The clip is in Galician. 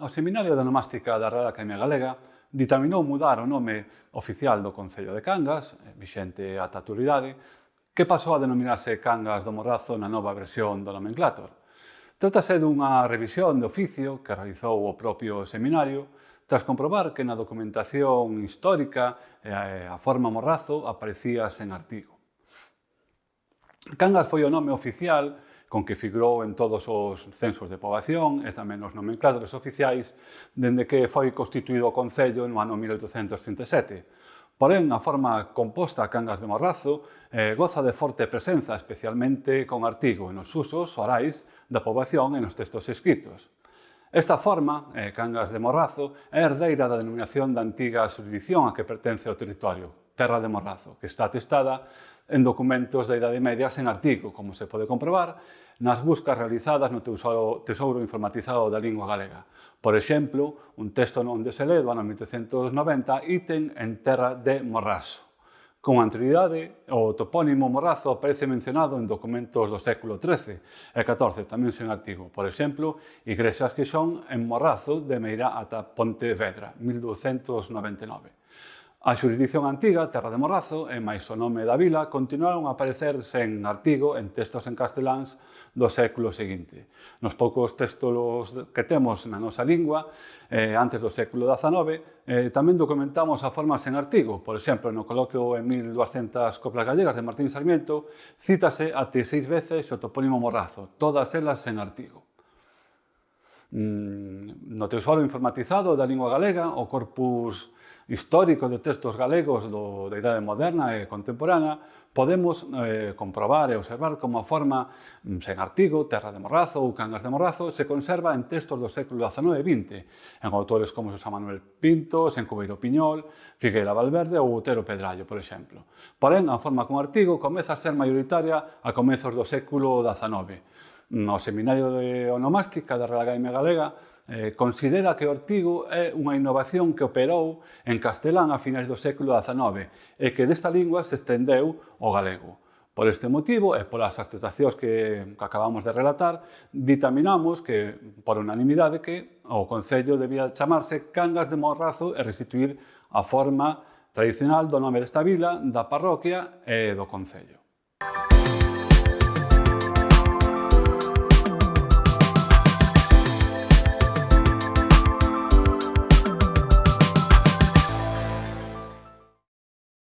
O Seminario de Onomástica da Real Academia Galega ditaminou mudar o nome oficial do Concello de Cangas, vixente ata a actualidade, que pasou a denominarse Cangas do Morrazo na nova versión do nomenclátor. Trátase dunha revisión de oficio que realizou o propio seminario tras comprobar que na documentación histórica a forma Morrazo aparecía sen artigo. Cangas foi o nome oficial con que figurou en todos os censos de poboación e tamén nos nomencladores oficiais dende que foi constituído o Concello no ano 1837. Porén, a forma composta Cangas de Morrazo goza de forte presenza, especialmente con artigo nos usos orais da poboación e nos textos escritos. Esta forma, Cangas de Morrazo, é herdeira da denominación da antiga xurisdición a que pertence o territorio, Terra de Morrazo, que está atestada en documentos da Idade Media sen artigo, como se pode comprobar nas buscas realizadas no Tesouro Informatizado da Lingua Galega. Por exemplo, un texto onde se lee do ano 1890, ítem en Terra de Morrazo. Con anterioridade, o topónimo Morrazo aparece mencionado en documentos do século XIII e XIV, tamén sen artigo. Por exemplo, igrexas que son en Morrazo de Meirá ata Pontevedra, 1299. A xurisdición antiga, Terra de Morrazo, e máis o nome da vila, continuaron a aparecer sen artigo en textos en casteláns do século seguinte. Nos poucos textos que temos na nosa lingua, antes do século XIX, tamén documentamos a forma sen artigo. Por exemplo, no coloquio en 1200 coplas gallegas de Martín Sarmiento, cítase até 6 veces o topónimo Morrazo, todas elas sen artigo. No Tesouro Informatizado da Lingua Galega, o corpus histórico de textos galegos da Idade Moderna e Contemporánea, podemos comprobar e observar como a forma sen artigo, Terra de Morrazo ou Cangas de Morrazo, se conserva en textos do século XIX e XX, en autores como Xosé Manuel Pinto, Sencubeiro Piñol, Figueira Valverde ou Otero Pedrallo, por exemplo. Porén, a forma con artigo comeza a ser maioritaria a comezos do século XIX. No Seminario de Onomástica da Real Academia Galega considera que o artigo é unha innovación que operou en castelán a finais do século XIX e que desta lingua se estendeu ao galego. Por este motivo e polas aceptacións que acabamos de relatar, ditaminamos que, por unanimidade, que o Concello debía chamarse Cangas de Morrazo e restituir a forma tradicional do nome desta vila, da parroquia e do Concello.